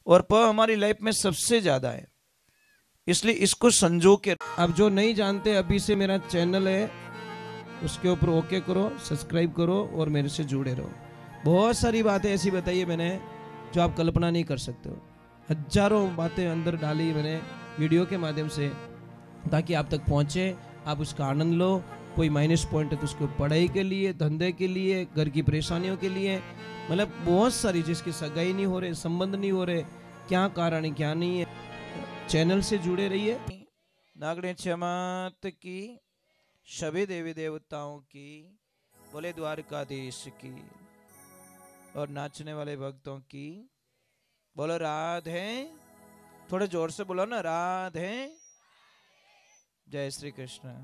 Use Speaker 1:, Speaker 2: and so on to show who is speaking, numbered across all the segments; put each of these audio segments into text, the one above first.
Speaker 1: और प हमारी लाइफ में सबसे ज्यादा है, इसलिए इसको संजो के।
Speaker 2: अब जो नहीं जानते, अभी से मेरा चैनल है, उसके ऊपर ओके करो, सब्सक्राइब करो और मेरे से जुड़े रहो। बहुत सारी बातें ऐसी बताई है मैंने जो आप कल्पना नहीं कर सकते हो। हजारों बातें अंदर डाली मैंने वीडियो के माध्यम से, ताकि आप तक पहुंचे, आप उसका आनंद लो। कोई माइनस पॉइंट है तो उसको पढ़ाई के लिए, धंधे के लिए, घर की परेशानियों के लिए, मतलब बहुत सारी, जिसकी सगाई नहीं हो रहे, संबंध नहीं हो रहे, क्या कारण है क्या नहीं है। चैनल से जुड़े रहिए।
Speaker 1: नागणे चमात की, सभी देवी देवताओं की, बोले द्वारकाधीश की, और नाचने वाले भक्तों की बोलो राधे। थोड़े जोर से बोलो ना, राधे। जय श्री कृष्ण।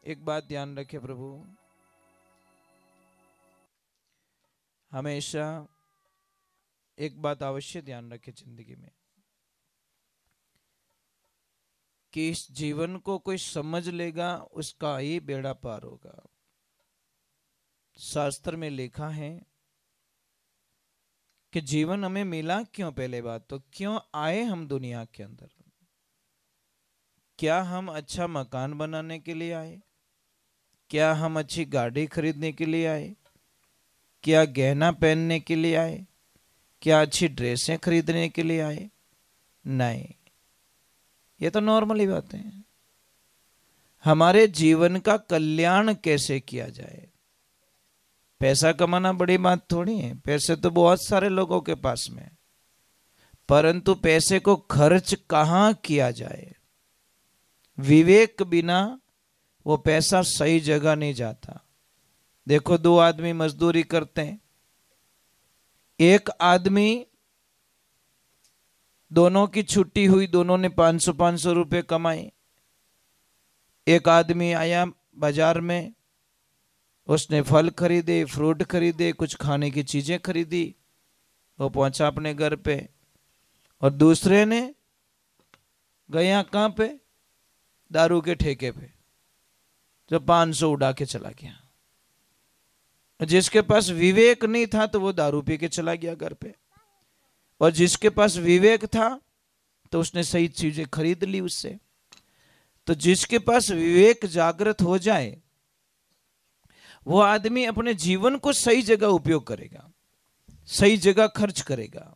Speaker 1: एक बात ध्यान रखे प्रभु, हमेशा एक बात अवश्य ध्यान रखे जिंदगी में, कि इस जीवन को कोई समझ लेगा उसका ही बेड़ा पार होगा। शास्त्र में लिखा है कि जीवन हमें मिला क्यों, पहले बात तो क्यों आए हम दुनिया के अंदर। क्या हम अच्छा मकान बनाने के लिए आए? क्या हम अच्छी गाड़ी खरीदने के लिए आए? क्या गहना पहनने के लिए आए? क्या अच्छी ड्रेसें खरीदने के लिए आए? नहीं, ये तो नॉर्मल ही बातें हैं। हमारे जीवन का कल्याण कैसे किया जाए। पैसा कमाना बड़ी बात थोड़ी है, पैसे तो बहुत सारे लोगों के पास में, परंतु पैसे को खर्च कहाँ किया जाए, विवेक बिना वो पैसा सही जगह नहीं जाता। देखो, दो आदमी मजदूरी करते हैं, एक आदमी, दोनों की छुट्टी हुई, दोनों ने 500-500 रुपए कमाए। एक आदमी आया बाजार में, उसने फल खरीदे, फ्रूट खरीदे, कुछ खाने की चीजें खरीदी, वो पहुंचा अपने घर पे। और दूसरे ने गया कहां पे, दारू के ठेके पे, जो 500 उड़ा के चला गया। जिसके पास विवेक नहीं था तो वो दारू पी के चला गया घर पे, और जिसके पास विवेक था तो उसने सही चीजें खरीद ली उससे। तो जिसके पास विवेक जागृत हो जाए, वो आदमी अपने जीवन को सही जगह उपयोग करेगा, सही जगह खर्च करेगा,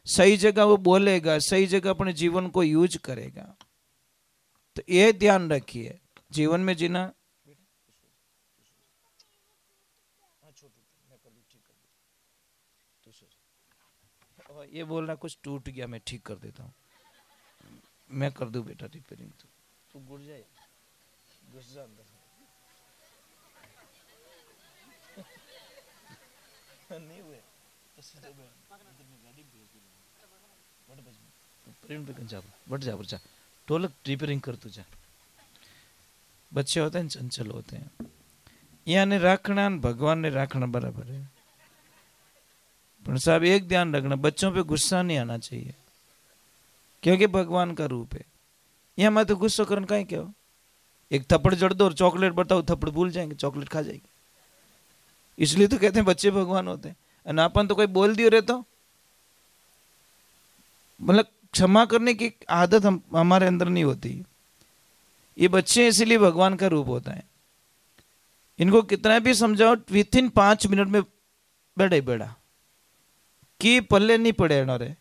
Speaker 1: सही जगह वो बोलेगा, सही जगह अपने जीवन को यूज करेगा। तो ये ध्यान रखिए, जीवन में जीना। ये बोल रहा कुछ टूट गया, मैं ठीक कर देता हूँ, मैं कर दूं बेटा रिपेयरिंग। तू घुस जाए, घुस जा अंदर। नहीं हुए तो सीधे गाड़ी बढ़ जा, ढोलक रिपेयरिंग कर तू जा। बच्चे होते हैं चंचल होते हैं, यहाँ राखना भगवान ने राखना बराबर है। पर साहब एक ध्यान रखना, बच्चों पे गुस्सा नहीं आना चाहिए, क्योंकि भगवान का रूप है। यहाँ मैं तो गुस्सा करने का ही क्या हो, एक थप्पड़ जड़ दो और चॉकलेट बताओ, थप्पड़ भूल जाएंगे, चॉकलेट खा जाएंगे। इसलिए तो कहते हैं बच्चे भगवान होते हैं। अनापन तो कोई बोल दियो रे तो, मतलब क्षमा करने की आदत हमारे अंदर नहीं होती। ये बच्चे इसलिए भगवान का रूप होता है। इनको कितना भी समझाओ, विथिन 5 मिनट में बेड़ा बेड़ा कि पल्ले नहीं पड़े रे।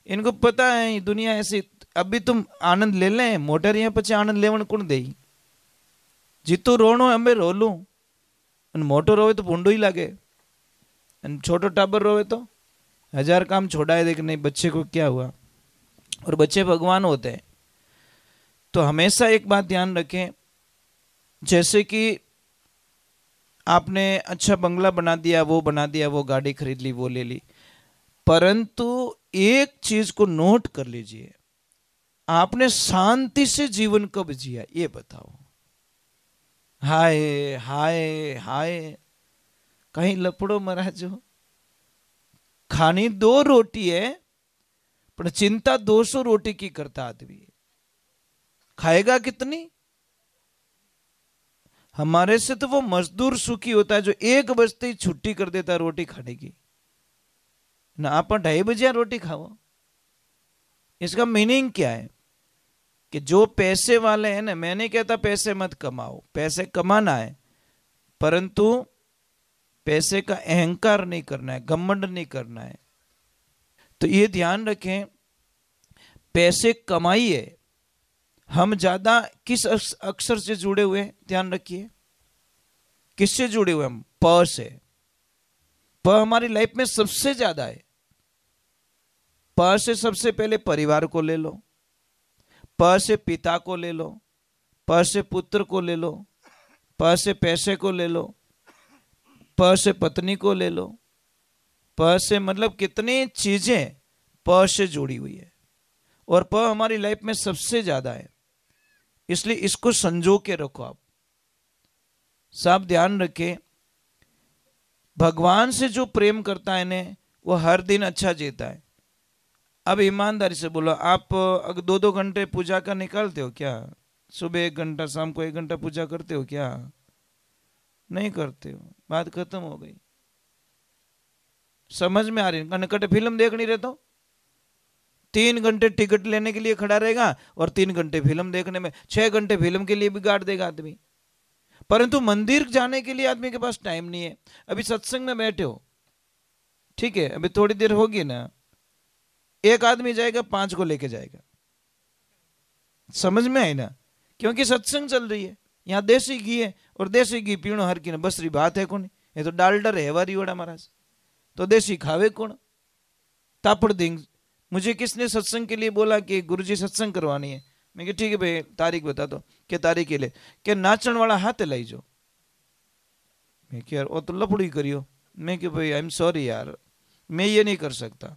Speaker 1: इनको पता है दुनिया ऐसी, अभी तुम आनंद ले लें, मोटर यहाँ पचे आनंद लेवन कौन दे। जीतू रोणो अम्बे रो लू, मोटो रोवे तो भूंडो ही लागे, छोटो टाबर रोवे तो 1000 काम छोड़ाए देख, नहीं बच्चे को क्या हुआ। और बच्चे भगवान होते हैं। तो हमेशा एक बात ध्यान रखें, जैसे कि आपने अच्छा बंगला बना दिया, वो बना दिया, वो गाड़ी खरीद ली, वो ले ली, परंतु एक चीज को नोट कर लीजिए, आपने शांति से जीवन कब जिया, ये बताओ। हाय हाय हाय, कहीं लपड़ो महाराज हो। खानी 2 रोटी है, पर चिंता 200 रोटी की करता आदमी, खाएगा कितनी। हमारे से तो वो मजदूर सुखी होता है जो 1 बजते ही छुट्टी कर देता है रोटी खाने की। ना आप 2:30 बजे रोटी खाओ। इसका मीनिंग क्या है कि जो पैसे वाले हैं ना, मैं नहीं कहता पैसे मत कमाओ, पैसे कमाना है, परंतु पैसे का अहंकार नहीं करना है, घमंड नहीं करना है। तो ये ध्यान रखें, पैसे कमाइए, हम ज्यादा किस अक्षर से जुड़े हुए हैं, ध्यान रखिए, किससे जुड़े हुए हम? प से। प हमारी लाइफ में सबसे ज्यादा है। प से सबसे पहले परिवार को ले लो, प से पिता को ले लो, प से पुत्र को ले लो, प से पैसे को ले लो, प से पत्नी को ले लो, प से मतलब कितनी चीजें प से जुड़ी हुई है, और प हमारी लाइफ में सबसे ज्यादा है। इसलिए इसको संजो के रखो। आप सब ध्यान रखें, भगवान से जो प्रेम करता है ने, वो हर दिन अच्छा जीता है। अब ईमानदारी से बोलो, आप अगर 2-2 घंटे पूजा का निकालते हो क्या? सुबह 1 घंटा, शाम को 1 घंटा पूजा करते हो क्या? नहीं करते हो, बात खत्म हो गई। समझ में आ रही? कनकट फिल्म देखनी रहता हूं, 3 घंटे टिकट लेने के लिए खड़ा रहेगा और 3 घंटे फिल्म देखने में, 6 घंटे फिल्म के लिए बिगाड़ देगा आदमी। परंतु मंदिर जाने के लिए आदमी के पास टाइम नहीं है। अभी सत्संग में बैठे हो, ठीक है, अभी थोड़ी देर होगी ना, एक आदमी जाएगा 5 को लेके जाएगा। समझ में आई ना? क्योंकि सत्संग चल रही है, यहाँ देसी घी है, और देसी घी पीणो हर की बसरी बात है कौन? ये तो डालडा रहवारी वड़ा महाराज, तो देसी खावे कौन? तापड़ देंग। मुझे किसने सत्संग के लिए बोला कि गुरुजी सत्संग करवानी है? मैं कि ठीक है भाई, तारीख बता दो। क्या तारीख के लिए? कि नाचन वाला हाथ लाई जो। मैं कि यार वो तो लफड़ी करियो। मैं कि भाई आई एम सॉरी यार, मैं ये नहीं कर सकता।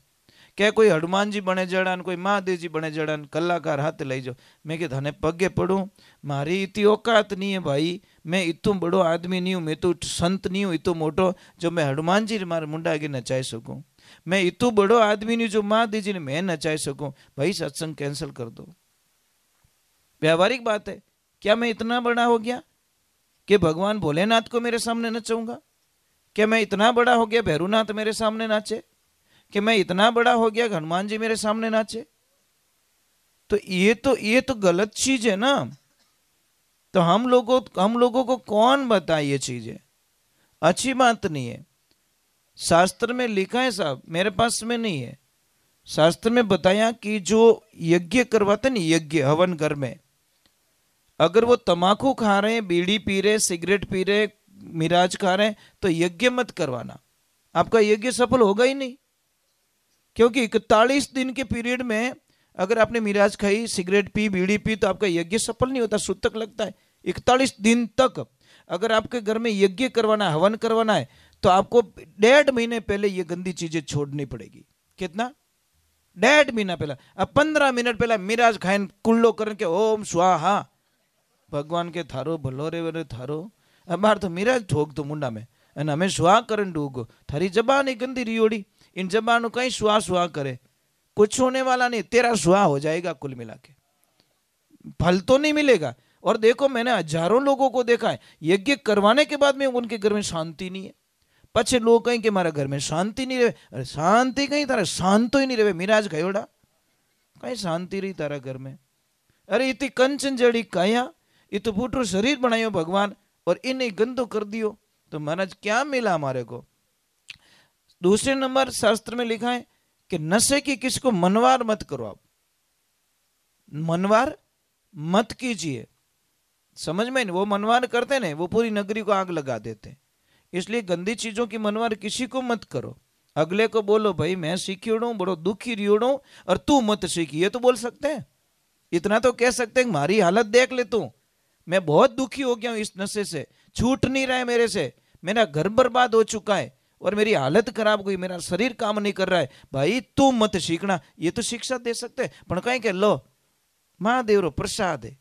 Speaker 1: क्या कोई हनुमान जी बने जड़ान, कोई महादेव जी बने जड़ान, कलाकार हाथ लाई जो। मैं कि थाने पगे पड़ू, मारी इतनी औकात नहीं है भाई, मैं इतो बड़ो आदमी नहीं हूँ, मैं तो संत नहीं हूँ इतो मोटो जो मैं हनुमान जी मारे मुंडा आगे नचाई सकूं। मैं इतो बड़ो आदमी नहीं जो महादेव जी ने मैं नचाई सकूं। भाई सत्संग कैंसिल कर दो। व्यावहारिक बात है। क्या मैं इतना बड़ा हो गया कि भगवान भोलेनाथ को मेरे सामने नचाऊंगा? क्या मैं इतना बड़ा हो गया भैरूनाथ मेरे सामने नाचे? कि मैं इतना बड़ा हो गया कि हनुमान जी मेरे सामने नाचे? तो ये तो गलत चीज है ना। तो हम लोगों को कौन बताए ये चीजें? अच्छी बात नहीं है। शास्त्र में लिखा है साहब, मेरे पास में नहीं है, शास्त्र में बताया कि जो यज्ञ करवाते नहीं, यज्ञ हवन घर में, अगर वो तमाकू खा रहे हैं, बीड़ी पी रहे, सिगरेट पी रहे, मिराज खा रहे हैं, तो यज्ञ मत करवाना, आपका यज्ञ सफल होगा ही नहीं। क्योंकि 41 दिन के पीरियड में अगर आपने मिराज खाई, सिगरेट पी, बीड़ी पी, तो आपका यज्ञ सफल नहीं होता, सूतक लगता है। 41 दिन तक अगर आपके घर में यज्ञ करवाना है, हवन करवाना है, तो आपको 1.5 महीने पहले ये गंदी चीजें छोड़नी पड़ेगी। कितना? 1.5 महीना पहला। अब 15 मिनट पहला मिराज खाइन कुल्लो करके ओम स्वाहा, भगवान के थारो भलो रे वे थारो। अब बार तो मिराज ठोक तो मुंडा में, અને અમે સ્વા કરન ડૂગો, थारी जबान ही गंदी रियोड़ी, इन जबानों कहीं स्वा स्वा करे, कुछ होने वाला नहीं, तेरा स्वा हो जाएगा कुल मिला के, फल तो नहीं मिलेगा। और देखो मैंने हजारों लोगों को देखा है, यज्ञ करवाने के बाद में उनके घर में शांति नहीं है। पछे लोग कहीं कि हमारा घर में शांति नहीं रहे। अरे शांति कहीं, तारा शांत ही नहीं रहे, मिराज गयोड़ा कहीं शांति रही तारा घर में। अरे इतनी कंचन जड़ी काया, ये तो फूटरो शरीर बनायो भगवान, और इन्हें गंदो कर दियो, तो महाराज क्या मिला हमारे को? दूसरे नंबर शास्त्र में लिखा है कि नशे की किसको मनवार मत करो। आप मनवार मत कीजिए। समझ में नहीं? वो मनवार करते ना, वो पूरी नगरी को आग लगा देते। इसलिए गंदी चीजों की मनवार किसी को मत करो। अगले को बोलो भाई मैं सीखियोड़ू, बड़ो दुखी रियोड़ू, और तू मत सीखी, ये तो बोल सकते हैं। इतना तो कह सकते हैं मारी हालत देख ले तू, मैं बहुत दुखी हो गया हूं इस नशे से, छूट नहीं रहा है मेरे से, मेरा घर बर्बाद हो चुका है और मेरी हालत खराब हुई, मेरा शरीर काम नहीं कर रहा है, भाई तू मत सीखना। ये तो शिक्षा दे सकते हैं। पण कहीं के लो महादेव रो प्रसाद है,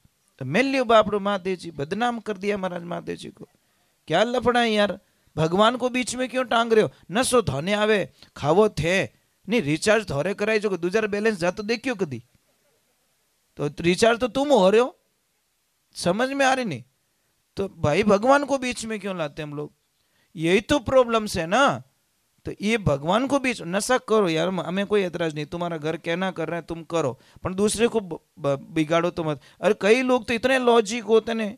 Speaker 1: तो मिल लियो बापड़ो महादेव जी, बदनाम कर दिया महाराज महादेव जी को। क्या लफड़ा है यार, भगवान को बीच में क्यों टांग रहे हो? नशो थाने आवे, खावो थे नहीं, रिचार्ज थोड़े कराई जो 2000 बैलेंस जा तो देखियो कदी, तो रिचार्ज तो तुम हो रहे हो। समझ में आ रही नहीं? तो भाई भगवान को बीच में क्यों लाते हम लोग? यही तो प्रॉब्लम्स है ना। तो ये भगवान को भी नशा करो यार, हमें कोई एतराज नहीं, तुम्हारा घर कहना कर रहे हैं तुम करो, पर दूसरे को बिगाड़ो तो मत। अरे कई लोग तो इतने लॉजिक होते हैं,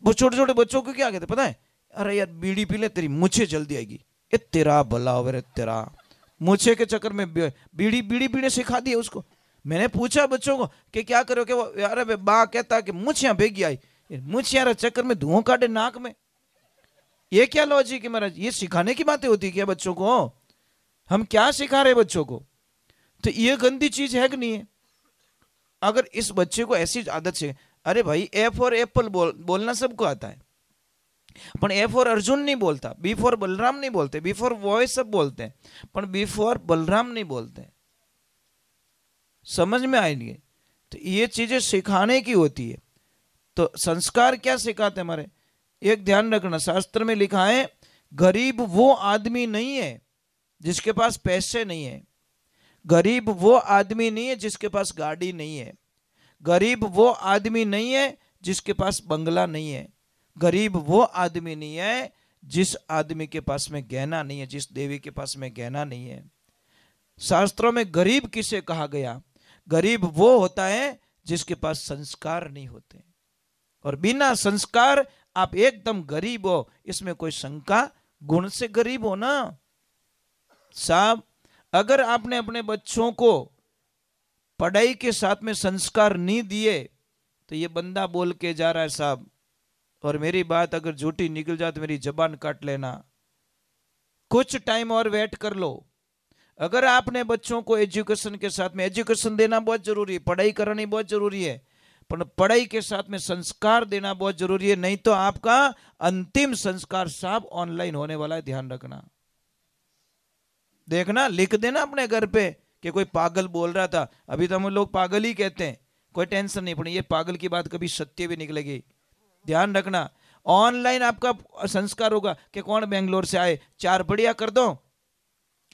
Speaker 1: वो छोटे छोटे बच्चों को क्या कहते पता है, अरे यार बीड़ी पी ले तेरी मुझे जल्दी आएगी, ये तेरा भला हो रे तेरा, मुझे के चक्कर में बीड़ी बीड़ी पीने सिखा दिया उसको। मैंने पूछा बच्चों को कि क्या करो, कि वो यार बा कहता कि मुझिया भेगी आई, मुझिया चक्कर में धुआं काटे नाक में, ये क्या लॉजिक है महाराज? ये सिखाने की बातें होती है क्या बच्चों को? हम क्या सिखा रहे बच्चों को? तो ये गंदी चीज है कि नहीं है? अगर इस बच्चे को ऐसी आदत से, अरे भाई ए फॉर एप्पल बोलना सबको आता है, पर ए फॉर अर्जुन नहीं बोलता, बी फॉर बलराम नहीं बोलते, बी फॉर वॉइस सब बोलते हैं, पर बी फॉर बलराम नहीं बोलते। समझ में आएंगे? तो ये चीजें सिखाने की होती है। तो संस्कार क्या सिखाते हमारे? एक ध्यान रखना, शास्त्र में लिखा है गरीब वो आदमी नहीं है जिसके पास पैसे नहीं है, गरीब वो आदमी नहीं है जिसके पास गाड़ी नहीं है, गरीब वो आदमी नहीं है जिसके पास बंगला नहीं है, गरीब वो आदमी नहीं है जिस आदमी के पास में गहना नहीं है, जिस देवी के पास में गहना नहीं है। शास्त्रों में गरीब किसे कहा गया? गरीब वो होता है जिसके पास संस्कार नहीं होते, और बिना संस्कार आप एकदम गरीब हो, इसमें कोई शंका, गुण से गरीब हो ना साहब। अगर आपने अपने बच्चों को पढ़ाई के साथ में संस्कार नहीं दिए तो ये बंदा बोल के जा रहा है साहब, और मेरी बात अगर झूठी निकल जाए तो मेरी जबान काट लेना, कुछ टाइम और वेट कर लो। अगर आपने बच्चों को एजुकेशन के साथ में, एजुकेशन देना बहुत जरूरी है, पढ़ाई करानी बहुत जरूरी है, पर पढ़ाई के साथ में संस्कार देना बहुत जरूरी है, नहीं तो आपका अंतिम संस्कार साहब ऑनलाइन होने वाला है, ध्यान रखना। देखना, लिख देना अपने घर पे कि कोई पागल बोल रहा था, अभी तो हम लोग पागल ही कहते हैं, कोई टेंशन नहीं, पर ये पागल की बात कभी सत्य भी निकलेगी, ध्यान रखना। ऑनलाइन आपका संस्कार होगा कि कौन बेंगलोर से आए, 4 बढ़िया कर दो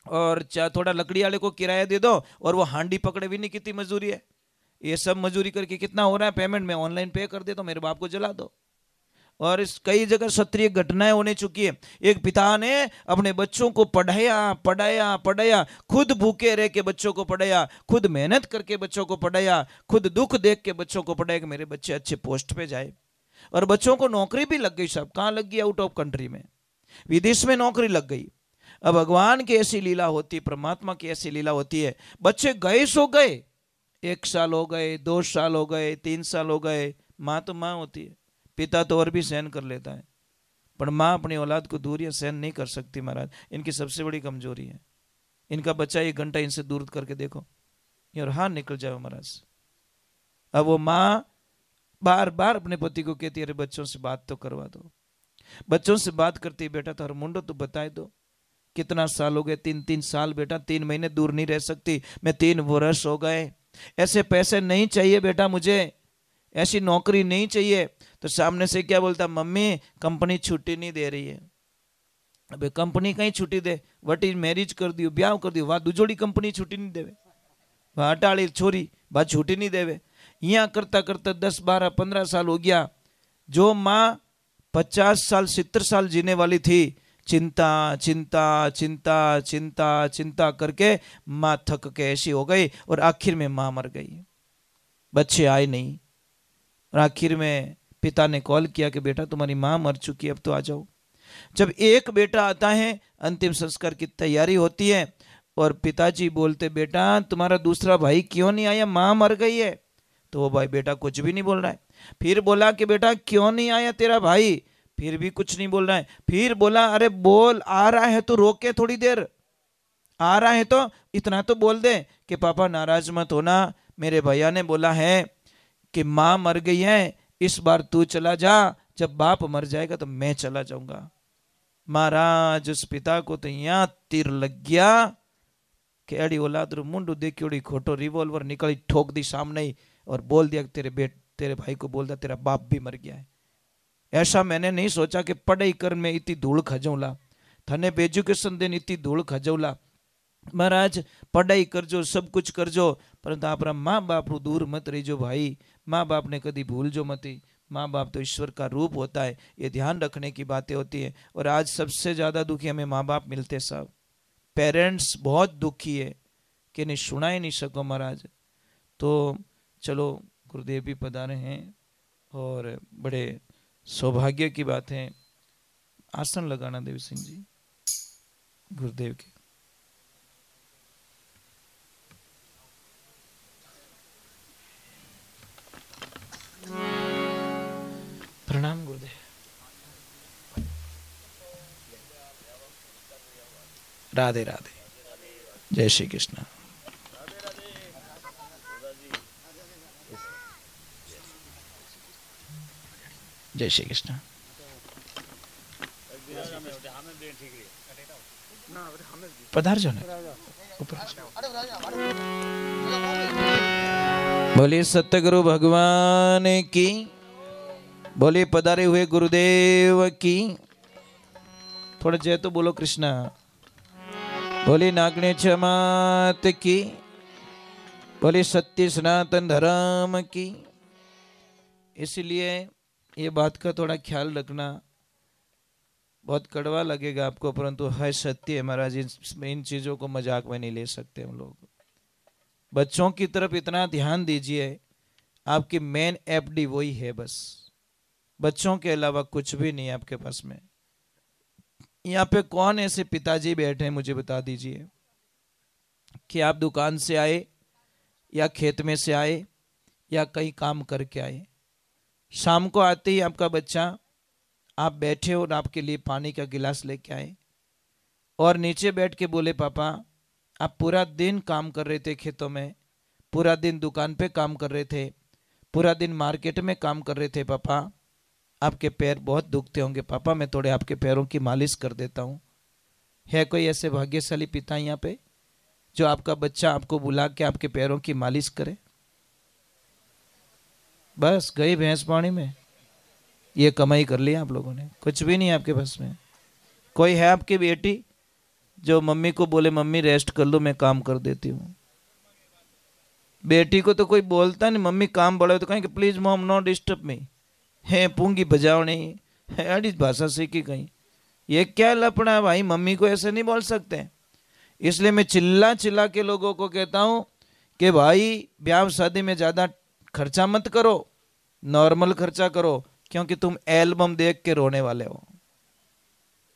Speaker 1: और थोड़ा लकड़ी वाले को किराया दे दो, और वो हांडी पकड़े भी नहीं, कितनी मजदूरी है, ये सब मजदूरी करके कितना हो रहा है पेमेंट, में ऑनलाइन पे कर दे तो मेरे बाप को जला दो। और इस कई जगह क्षत्रिय घटनाएं होने चुकी है। एक पिता ने अपने बच्चों को पढ़ाया पढ़ाया पढ़ाया, खुद भूखे रह के बच्चों को पढ़ाया, खुद मेहनत करके बच्चों को पढ़ाया, खुद दुख देख के बच्चों को पढ़ाया कि मेरे बच्चे अच्छे पोस्ट पे जाए, और बच्चों को नौकरी भी लग गई साहब। कहाँ लग गई? आउट ऑफ कंट्री में, विदेश में नौकरी लग गई। अब भगवान की ऐसी लीला होती है, परमात्मा की ऐसी लीला होती है, बच्चे गए सो गए, 1 साल हो गए, 2 साल हो गए, 3 साल हो गए, माँ तो माँ होती है, पिता तो और भी सहन कर लेता है, पर माँ अपनी औलाद को दूरियां सहन नहीं कर सकती महाराज। इनकी सबसे बड़ी कमजोरी है। इनका बच्चा 1 घंटा इनसे दूर करके देखो, और हाथ निकल जाए महाराज। अब वो माँ बार बार अपने पति को कहती है, अरे बच्चों से बात तो करवा दो, बच्चों से बात करती, बेटा तो हर मुंडो तो बताए दो, कितना साल हो गए? 3 साल बेटा, 3 महीने दूर नहीं रह सकती मैं, 3 वर्ष हो गए, ऐसे पैसे नहीं चाहिए बेटा मुझे, ऐसी नौकरी नहीं चाहिए। तो सामने से क्या बोलता? मम्मी कंपनी छुट्टी नहीं दे रही है। अबे कंपनी कहीं छुट्टी दे, वटी मैरिज कर दियो, ब्याह कर दियो, वहां दूजोड़ी कंपनी छुट्टी नहीं देवे, वहां अटाड़ी छोरी वहां छुट्टी नहीं देवे। यहाँ करता करता 10 12 15 साल हो गया। जो माँ 50 साल 70 साल जीने वाली थी, चिंता चिंता चिंता चिंता चिंता करके माँ थक के ऐसी हो गई, और आखिर में माँ मर गई, बच्चे आए नहीं, और आखिर में पिता ने कॉल किया कि बेटा तुम्हारी माँ मर चुकी है, अब तो आ जाओ। जब एक बेटा आता है, अंतिम संस्कार की तैयारी होती है, और पिताजी बोलते बेटा तुम्हारा दूसरा भाई क्यों नहीं आया, माँ मर गई है। तो वो भाई बेटा कुछ भी नहीं बोल रहा है। फिर बोला कि बेटा क्यों नहीं आया तेरा भाई, फिर भी कुछ नहीं बोल रहा है। फिर बोला अरे बोल, आ रहा है तो रोके थोड़ी देर, आ रहा है तो इतना तो बोल दे कि पापा नाराज मत होना, मेरे भैया ने बोला है कि माँ मर गई है, इस बार तू चला जा, जब बाप मर जाएगा तो मैं चला जाऊंगा। महाराज उस पिता को तो यहाँ तीर लग गया कि अड़ी औलाद मुंडू देखी खोटो रिवॉल्वर निकली, ठोक दी सामने ही, और बोल दिया कि तेरे भाई को बोल दिया तेरा बाप भी मर गया है। ऐसा मैंने नहीं सोचा कि पढ़ाई कर में इतनी धूल खजौला, थने एजुकेशन देने इतनी धूल खजौला। महाराज पढ़ाई करजो, सब कुछ करजो, परंतु आप माँ बाप दूर मत रहीजो भाई, माँ बाप ने कभी भूलजो मती। माँ बाप तो ईश्वर का रूप होता है, ये ध्यान रखने की बातें होती है। और आज सबसे ज्यादा दुखी हमें माँ बाप मिलते साहब, पेरेंट्स बहुत दुखी है कि इन्हें सुना ही नहीं सको महाराज। तो चलो गुरुदेव भी पधारे हैं और बड़े सौभाग्य की बात है। आसन लगाना देव सिंह जी गुरुदेव के। प्रणाम गुरुदेव। राधे राधे। जय श्री कृष्ण। जय श्री कृष्ण। पधार जो बोलिए सत्यगुरु भगवान की, बोलिए पधारे हुए गुरुदेव की। थोड़ा जय तो बोलो कृष्णा। बोलिए नागणे मात की, बोलिए सत्य सनातन धर्म की। इसलिए ये बात का थोड़ा ख्याल रखना। बहुत कड़वा लगेगा आपको, परंतु है सत्य है महाराज। इन चीज़ों को मजाक में नहीं ले सकते हम लोग। बच्चों की तरफ इतना ध्यान दीजिए, आपकी मेन एफडी वही है बस। बच्चों के अलावा कुछ भी नहीं है आपके पास में। यहाँ पे कौन ऐसे पिताजी बैठे हैं मुझे बता दीजिए कि आप दुकान से आए या खेत में से आए या कहीं काम करके आए, शाम को आते ही आपका बच्चा आप बैठे और आपके लिए पानी का गिलास लेके आए और नीचे बैठ के बोले पापा आप पूरा दिन काम कर रहे थे खेतों में, पूरा दिन दुकान पे काम कर रहे थे, पूरा दिन मार्केट में काम कर रहे थे पापा, आपके पैर बहुत दुखते होंगे पापा, मैं थोड़े आपके पैरों की मालिश कर देता हूँ। है कोई ऐसे भाग्यशाली पिता यहाँ पे जो आपका बच्चा आपको बुला के आपके पैरों की मालिश करे? बस गई भैंस पानी में। ये कमाई कर लिया आप लोगों ने, कुछ भी नहीं आपके पास में। कोई है आपकी बेटी जो मम्मी को बोले मम्मी रेस्ट कर लो मैं काम कर देती हूँ? बेटी को तो कोई बोलता नहीं, मम्मी काम बड़ा तो कहेंगे please mom not disturb me. है पूंगी बजाओ नहीं है, अड़ी भाषा सीखी कहीं। ये क्या लपड़ा है भाई, मम्मी को ऐसे नहीं बोल सकते। इसलिए मैं चिल्ला चिल्ला के लोगों को कहता हूँ कि भाई ब्याह शादी में ज़्यादा खर्चा मत करो, नॉर्मल खर्चा करो, क्योंकि तुम एल्बम देख के रोने वाले हो।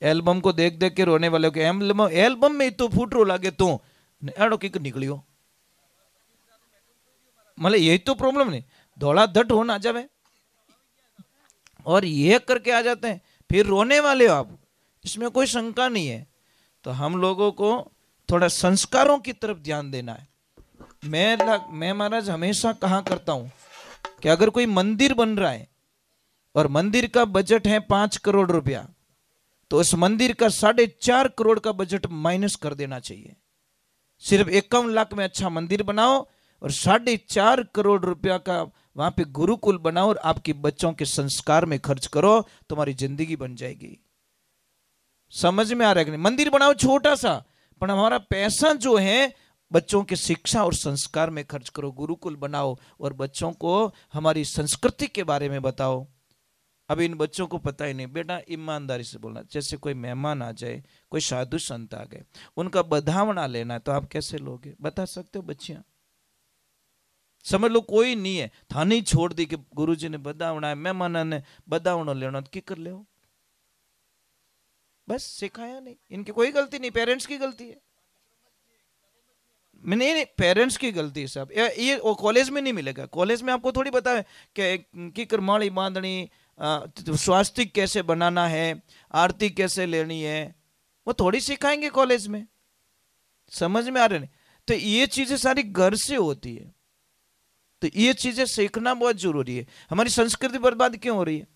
Speaker 1: एल्बम को देख देख के रोने वाले हो कि एल्बम में तो फूटरो लागे तू एड़ो की निकलियो। मतलब यही तो प्रॉब्लम नहीं, धोला धट हो ना जावे और ये करके आ जाते हैं, फिर रोने वाले हो आप। इसमें कोई शंका नहीं है। तो हम लोगों को थोड़ा संस्कारों की तरफ ध्यान देना है। मैं महाराज हमेशा कहा करता हूं कि अगर कोई मंदिर बन रहा है और मंदिर का बजट है 5 करोड़ रुपया, तो उस मंदिर का 4.5 करोड़ का बजट माइनस कर देना चाहिए। सिर्फ 51 लाख में अच्छा मंदिर बनाओ और 4.5 करोड़ रुपया का वहां पे गुरुकुल बनाओ और आपके बच्चों के संस्कार में खर्च करो, तुम्हारी जिंदगी बन जाएगी। समझ में आ रहा है कि नहीं? मंदिर बनाओ छोटा सा, पर हमारा पैसा जो है बच्चों के शिक्षा और संस्कार में खर्च करो। गुरुकुल बनाओ और बच्चों को हमारी संस्कृति के बारे में बताओ। अब इन बच्चों को पता ही नहीं। बेटा ईमानदारी से बोलना, जैसे कोई मेहमान आ जाए, कोई साधु संत आ गए, उनका बधावना लेना है तो आप कैसे लोगे? बता सकते हो बच्चियां? समझ लो कोई नहीं है, थाने ही छोड़ दी कि गुरुजी ने बधावना है, मेहमान ने बधावना लेना तो की कर ले? बस सिखाया नहीं। इनकी कोई गलती नहीं, पेरेंट्स की गलती है। नहीं, पेरेंट्स की गलती है साहब। ये कॉलेज में नहीं मिलेगा। कॉलेज में आपको थोड़ी पता है कि करमाड़ी बांधनी, स्वास्तिक कैसे बनाना है, आरती कैसे लेनी है, वो थोड़ी सिखाएंगे कॉलेज में। समझ में आ रहे नहीं? तो ये चीजें सारी घर से होती है। तो ये चीजें सीखना बहुत जरूरी है। हमारी संस्कृति बर्बाद क्यों हो रही है?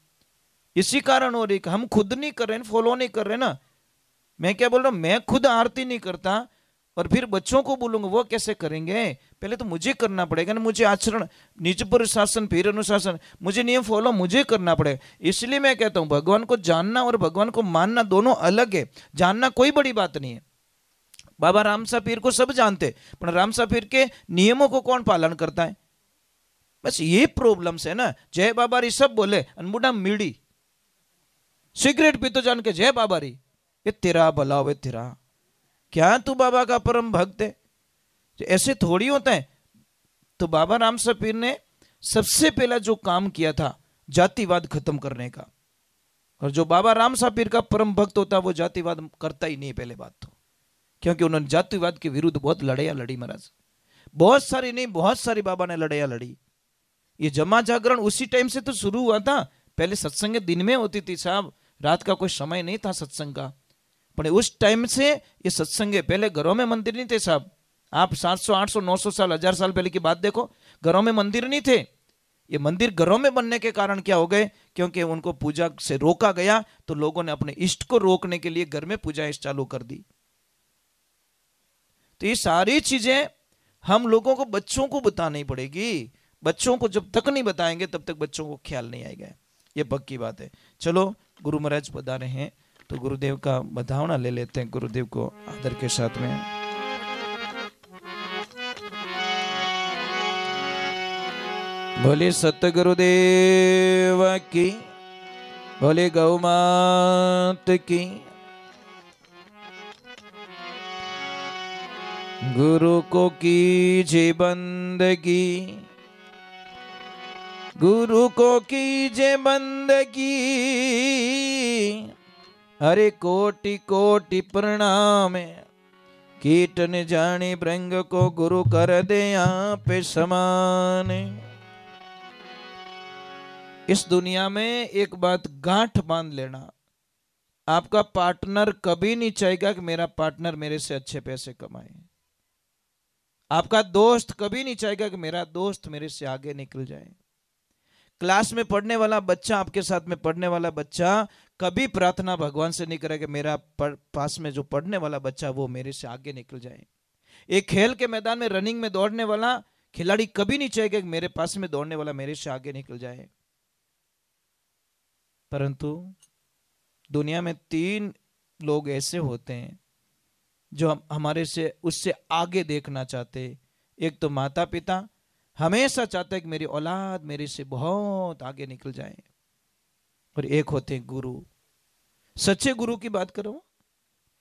Speaker 1: इसी कारण हो रही है कि हम खुद नहीं कर रहे हैं, फॉलो नहीं कर रहे ना। मैं क्या बोल रहा हूं, मैं खुद आरती नहीं करता और फिर बच्चों को बोलूंगा वो कैसे करेंगे? पहले तो मुझे करना पड़ेगा ना। मुझे आचरण, निज पर शासन फिर अनुशासन, मुझे नियम फॉलो मुझे करना पड़ेगा। इसलिए मैं कहता हूं भगवान को जानना और भगवान को मानना दोनों अलग है। जानना कोई बड़ी बात नहीं है। बाबा रामसा पीर को सब जानते, पर रामसा पीर के नियमों को कौन पालन करता है? बस ये प्रॉब्लम्स है ना। जय बाबा री सब बोले, अनबुढ़ा मीड़ी सिगरेट पी तो जान के जय बाबा री, ये तेरा भला हो तेरा। क्या तू बाबा का परम भक्त है? ऐसे थोड़ी होता है। तो बाबा रामसा पीर ने सबसे पहला जो काम किया था जातिवाद खत्म करने का। और जो बाबा रामसा पीर का परम भक्त होता है वो जातिवाद करता ही नहीं पहले बात तो, क्योंकि उन्होंने जातिवाद के विरुद्ध बहुत लड़ाइयां लड़ी महाराज। बहुत सारी नहीं, बहुत सारी बाबा ने लड़ाइयां लड़ी। ये जमा जागरण उसी टाइम से तो शुरू हुआ था। पहले सत्संग दिन में होती थी साहब, रात का कोई समय नहीं था सत्संग का। पर उस टाइम से ये सत्संग है। पहले घरों में मंदिर नहीं थे साहब। आप 700 800 900 साल 1000 साल पहले की बात देखो, घरों में मंदिर नहीं थे। ये मंदिर घरों में बनने के कारण क्या हो गए, क्योंकि उनको पूजा से रोका गया, तो लोगों ने अपने इष्ट को रोकने के लिए घर में पूजा चालू कर दी। तो ये सारी चीजें हम लोगों को, बच्चों को बतानी पड़ेगी। बच्चों को जब तक नहीं बताएंगे तब तक बच्चों को ख्याल नहीं आएगा। ये पक्की बात है। चलो गुरु महाराज पधारे हैं तो गुरुदेव का बधावना ले लेते हैं, गुरुदेव को आदर के साथ में। बोले सतगुरुदेव की, बोले गौ मात की। गुरु को कीजिए बंदगी, गुरु को कीजिए बंदगी। हरे कोटि कोटि प्रणाम, कीटन जाने भृंग को गुरु कर दे आप समान। इस दुनिया में एक बात गांठ बांध लेना, आपका पार्टनर कभी नहीं चाहेगा कि मेरा पार्टनर मेरे से अच्छे पैसे कमाए। आपका दोस्त कभी नहीं चाहेगा कि मेरा दोस्त मेरे से आगे निकल जाए। क्लास में पढ़ने वाला बच्चा, आपके साथ में पढ़ने वाला बच्चा कभी प्रार्थना भगवान से नहीं करेगा कि मेरा पास में जो पढ़ने वाला बच्चा वो मेरे से आगे निकल जाए। एक खेल के मैदान में रनिंग में दौड़ने वाला खिलाड़ी कभी नहीं चाहेगा कि मेरे पास में दौड़ने वाला मेरे से आगे निकल जाए। परंतु दुनिया में 3 लोग ऐसे होते हैं जो हमारे से उससे आगे देखना चाहते। एक तो माता पिता, हमेशा चाहते हैं कि मेरी औलाद मेरे से बहुत आगे निकल जाए। और एक होते हैं गुरु। सच्चे गुरु की बात करो,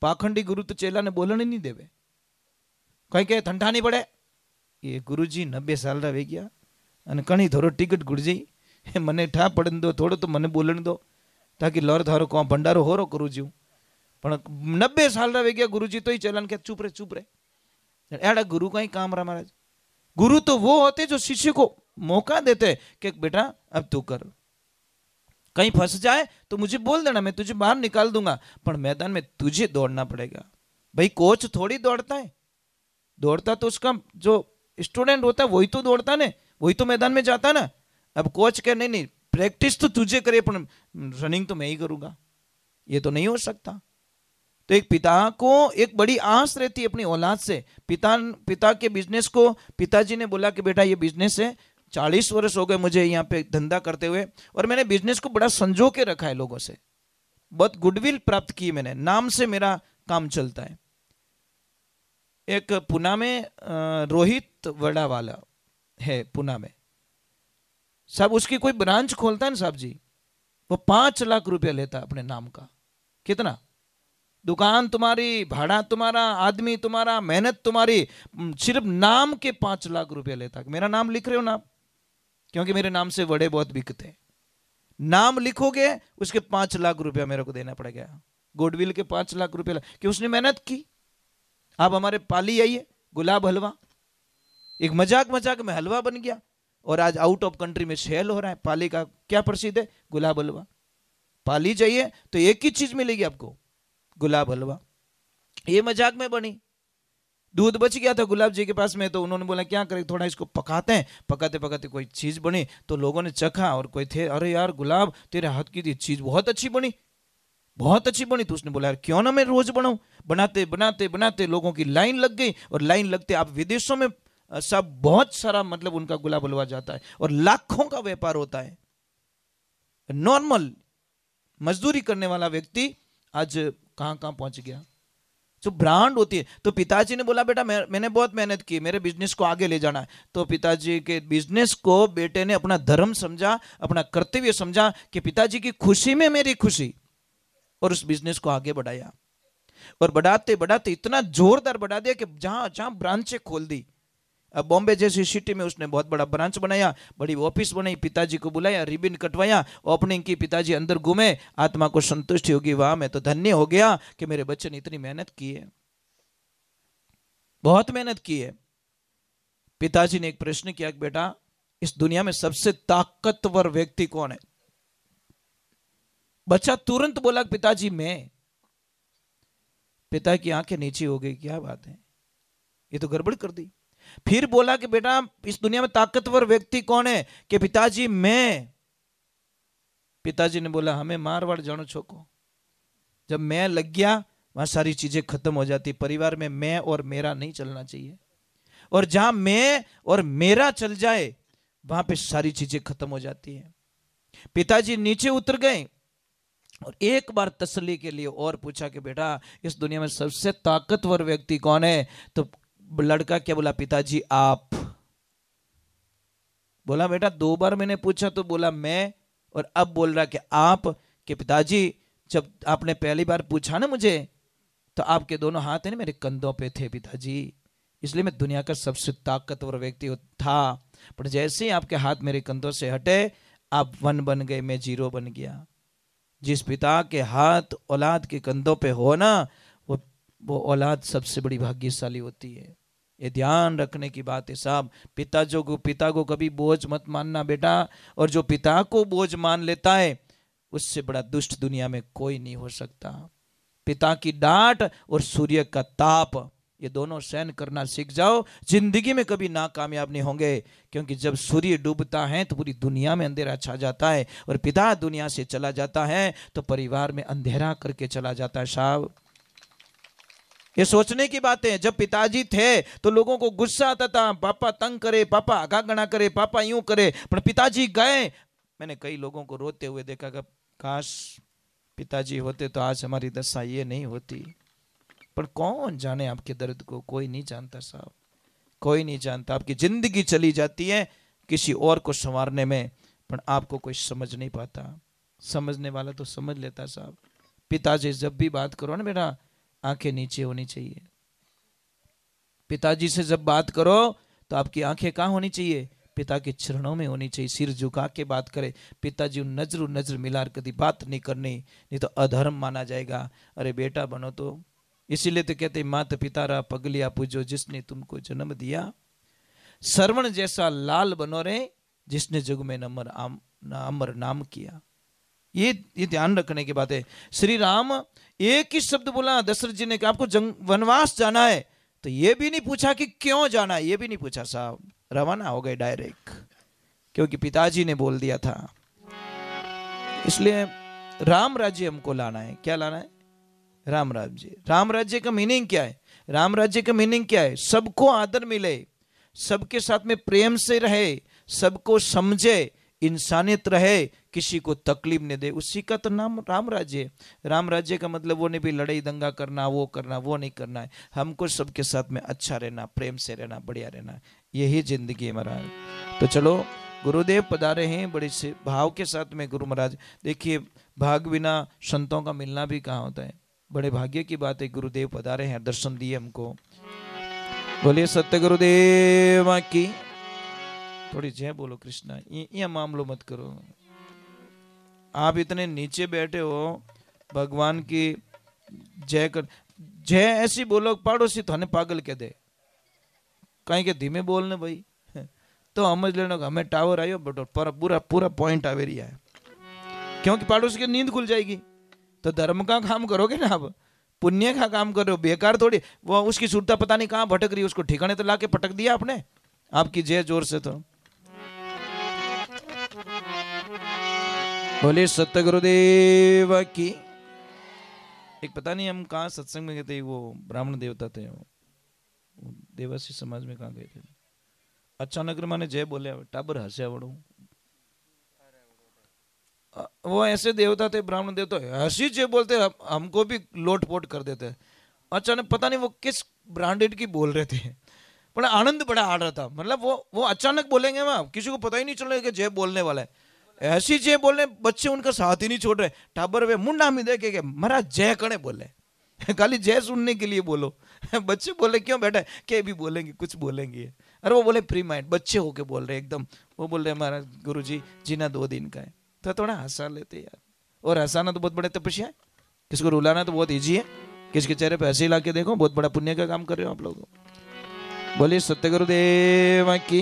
Speaker 1: पाखंडी गुरु तो चेला ने बोलने नहीं देवे। कहीं कहे ठंडा नहीं पड़े, ये गुरुजी 90 साल रा वे गया અને કણી થોડો ટિકટ ગુરજી મને ઠા પડન દો, થોડો તો મને બોલણ દો તાકી લોર થારો કો ભંડારો હોરો ગુરુજી। પણ 90 साल रा वे गया गुरुजी तो ही चलन के चुप रहे। एड़ा गुरु का ही काम रहा महाराज। गुरु तो वो होते जो शिष्य को मौका देते कि बेटा अब तू कर, कहीं फंस जाए तो मुझे बोल देना, मैं तुझे बाहर निकाल दूंगा, पर मैदान में तुझे दौड़ना पड़ेगा। भाई कोच थोड़ी दौड़ता है, दौड़ता तो उसका जो स्टूडेंट होता है वही तो दौड़ता ने, वही तो मैदान में जाता ना। अब कोच कहे नहीं नहीं प्रैक्टिस तो तुझे करे पर रनिंग तो मैं ही करूंगा, ये तो नहीं हो सकता। तो एक पिता को एक बड़ी आस रहती है अपनी औलाद से। पिता के बिजनेस को पिताजी ने बोला कि बेटा ये बिजनेस है, 40 वर्ष हो गए मुझे यहाँ पे धंधा करते हुए, और मैंने बिजनेस को बड़ा संजो के रखा है, लोगों से बहुत गुडविल प्राप्त की मैंने, नाम से मेरा काम चलता है। एक पुणे में रोहित वड़ा वाला है पुणे में साहब, उसकी कोई ब्रांच खोलता है ना साहब जी, वो 5 लाख रुपया लेता है अपने नाम का। कितना? दुकान तुम्हारी, भाड़ा तुम्हारा, आदमी तुम्हारा, मेहनत तुम्हारी, सिर्फ नाम के 5 लाख रुपया लेता। मेरा नाम लिख रहे हो ना आप, क्योंकि मेरे नाम से वड़े बहुत बिकते हैं। नाम लिखोगे उसके 5 लाख रुपया मेरे को देना पड़ेगा, गुडविल के 5 लाख रुपया, कि उसने मेहनत की। आप हमारे पाली आइए, गुलाब हलवा एक मजाक में हलवा बन गया, और आज आउट ऑफ कंट्री में सेल हो रहा है। पाली का क्या प्रसिद्ध है? गुलाब हलवा। पाली जाइए तो एक ही चीज मिलेगी आपको, गुलाब हलवा। ये मजाक में बनी। दूध बच गया था गुलाब जी के पास में, तो उन्होंने बोला क्या करें, थोड़ा इसको पकाते हैं। पकाते पकाते कोई चीज बनी, तो लोगों ने चखा, और कोई थे अरे यार गुलाब तेरे हाथ की चीज बहुत अच्छी बनी, बहुत अच्छी बनी। तो उसने बोला यार क्यों ना मैं रोज बनाऊं। बनाते बनाते बनाते लोगों की लाइन लग गई, और लाइन लगते आप विदेशों में सब बहुत सारा मतलब उनका गुलाब हलवा जाता है, और लाखों का व्यापार होता है। नॉर्मल मजदूरी करने वाला व्यक्ति आज कहां कहां पहुंच गया। जो ब्रांड होती है। तो पिताजी ने बोला बेटा मैंने बहुत मेहनत की, मेरे बिजनेस को आगे ले जाना है। तो पिताजी के बिजनेस को बेटे ने अपना धर्म समझा, अपना कर्तव्य समझा कि पिताजी की खुशी में मेरी खुशी, और उस बिजनेस को आगे बढ़ाया। और बढ़ाते बढ़ाते इतना जोरदार बढ़ा दिया कि जहां जहां ब्रांचें खोल दी। अब बॉम्बे जैसी सिटी में उसने बहुत बड़ा ब्रांच बनाया, बड़ी ऑफिस बनाई, पिताजी को बुलाया, रिबन कटवाया, ओपनिंग की, पिताजी अंदर घूमे, आत्मा को संतुष्टि होगी, वाह मैं तो धन्य हो गया कि मेरे बच्चे ने इतनी मेहनत की है, बहुत मेहनत की है। पिताजी ने एक प्रश्न किया कि बेटा इस दुनिया में सबसे ताकतवर व्यक्ति कौन है? बच्चा तुरंत बोला पिताजी मैं। पिता की आंखें नीचे हो गई, क्या बात है, ये तो गड़बड़ कर दी। फिर बोला कि बेटा इस दुनिया में ताकतवर व्यक्ति कौन है? कि पिताजी मैं। पिताजी ने बोला हमें मारवाड़ जानो छोको, जब मैं लग गया वहां सारी चीजें खत्म हो जाती। परिवार में मैं और मेरा नहीं चलना चाहिए, और जहां मैं और मेरा चल जाए वहां पे सारी चीजें खत्म हो जाती है। पिताजी नीचे उतर गए और एक बार तसल्ली के लिए और पूछा कि बेटा इस दुनिया में सबसे ताकतवर व्यक्ति कौन है? तो लड़का क्या बोला? पिताजी आप। बोला बेटा 2 बार मैंने पूछा तो बोला मैं, और अब बोल रहा कि आप। कि पिताजी जब आपने पहली बार पूछा ना मुझे, तो आपके दोनों हाथ है ना मेरे कंधों पे थे पिताजी, इसलिए मैं दुनिया का सबसे ताकतवर व्यक्ति था। पर जैसे ही आपके हाथ मेरे कंधों से हटे आप 1 बन गए, मैं 0 बन गया। जिस पिता के हाथ औलाद के कंधों पे हो ना, वो औलाद सबसे बड़ी भाग्यशाली होती है। ये ध्यान रखने की बात है साहब। पिता को कभी बोझ मत मानना बेटा, और जो पिता को बोझ मान लेता है उससे बड़ा दुष्ट दुनिया में कोई नहीं हो सकता। पिता की डांट और सूर्य का ताप, ये दोनों सहन करना सीख जाओ, जिंदगी में कभी नाकामयाब नहीं होंगे। क्योंकि जब सूर्य डूबता है तो पूरी दुनिया में अंधेरा छा जाता है, और पिता दुनिया से चला जाता है तो परिवार में अंधेरा करके चला जाता है साहब। ये सोचने की बात है। जब पिताजी थे तो लोगों को गुस्सा आता था, पापा तंग करे, पापा आगागना करे, पापा यूं करे। पर पिताजी गए, मैंने कई लोगों को रोते हुए देखा कि काश पिताजी होते तो आज हमारी दशा ये नहीं होती। पर कौन जाने आपके दर्द को? कोई नहीं जानता साहब, कोई नहीं जानता। आपकी जिंदगी चली जाती है किसी और को संवारने में, पर आपको कोई समझ नहीं पाता। समझने वाला तो समझ लेता साहब। पिताजी जब भी बात करो ना बेटा, आंखें नीचे होनी चाहिए। पिताजी से जब बात करो तो आपकी आंखें कहाँ होनी चाहिए? पिता के चरणों में होनी चाहिए। सिर झुका के बात करे। पिताजी नजर मिलार कभी बात नहीं करनी, नहीं तो अधर्म माना जाएगा। अरे बेटा बनो तो, इसीलिए तो कहते माता पिता रा पगलिया पूजो जिसने तुमको जन्म दिया, श्रवण जैसा लाल बनो रे जिसने जग में अमर नाम किया। ये ध्यान रखने की बात है। श्री राम एक ही शब्द बोला दशरथ जी ने कि आपको वनवास जाना है, तो ये भी नहीं पूछा कि क्यों जाना है, ये भी नहीं पूछा साहब, रवाना हो गए डायरेक्ट, क्योंकि पिताजी ने बोल दिया था। इसलिए राम राज्य हमको लाना है। क्या लाना है? राम राज्य। राम राज्य का मीनिंग क्या है? राम राज्य का मीनिंग क्या है? सबको आदर मिले, सबके साथ में प्रेम से रहे, सबको समझे, इंसानियत रहे, किसी को तकलीफ नहीं दे, उसी का तो नाम राम राज्य है। राम राज्य का मतलब वो नहीं भी लड़ाई दंगा करना, वो नहीं करना है। हमको सबके साथ में अच्छा रहना, प्रेम से रहना, बढ़िया रहना, यही जिंदगी है महाराज। तो चलो गुरुदेव पधारे हैं बड़े से भाव के साथ में। गुरु महाराज देखिए, भाग बिना संतों का मिलना भी कहाँ होता है, बड़े भाग्य की बात है। गुरुदेव पधारे हैं, दर्शन दिए हमको। बोलिए सत्य गुरुदेव की। थोड़ी जय बोलो कृष्णा। ये मामलो मत करो। आप इतने नीचे बैठे हो, भगवान की जय कर, जय ऐसी बोलो पड़ोसी थाने पागल कह दे, कहीं के धीमे बोलने भाई तो समझ लेना हमें टावर आयो बटो पूरा पॉइंट आवे रही है, क्योंकि पड़ोसी की नींद खुल जाएगी। तो धर्म का काम करोगे ना, आप पुण्य का काम करो, बेकार थोड़ी। वो उसकी सुरता पता नहीं कहाँ भटक रही है, उसको ठिकाने तो लाके पटक दिया आपने, आपकी जय जोर से। तो बोले सत्य गुरुदेव की। एक पता नहीं हम कहाँ सत्संग में गए थे, वो ब्राह्मण देवता थे, वो देवासी समाज में कहाँ गए थे। अचानक मैंने जय बोले, टाबर हंसे बड़ो। वो ऐसे देवता थे, ब्राह्मण देवता, हंसी जय बोलते, हमको भी लोटपोट कर देते। अचानक पता नहीं वो किस ब्रांडेड की बोल रहे थे, पर आनंद बड़ा आ रहा था। मतलब वो अचानक बोलेंगे, वहां किसी को पता ही नहीं चलेगा कि जय बोलने वाला है। ऐसी जय बोलने, बच्चे उनका साथ ही नहीं छोड़ रहे। टाबर वे मुंडा में देखे के महाराज जय कने बोले खाली जय सुनने के लिए बोलो। बच्चे बोले क्यों बेटा, क्या भी बोलेंगे, कुछ बोलेंगे। अरे वो बोले फ्री माइंड, बच्चे होके बोल रहे एकदम। वो बोल रहे हमारा गुरुजी जीना 2 दिन का है, तो थोड़ा हंसा लेते यार। और हंसाना तो बहुत बड़े तपस्या है, किसको रुलाना तो बहुत ईजी है। किसके चेहरे पे हंसी ला के देखो, बहुत बड़ा पुण्य का काम कर रहे हो आप लोग। बोलिए सत्य गुरुदेव की।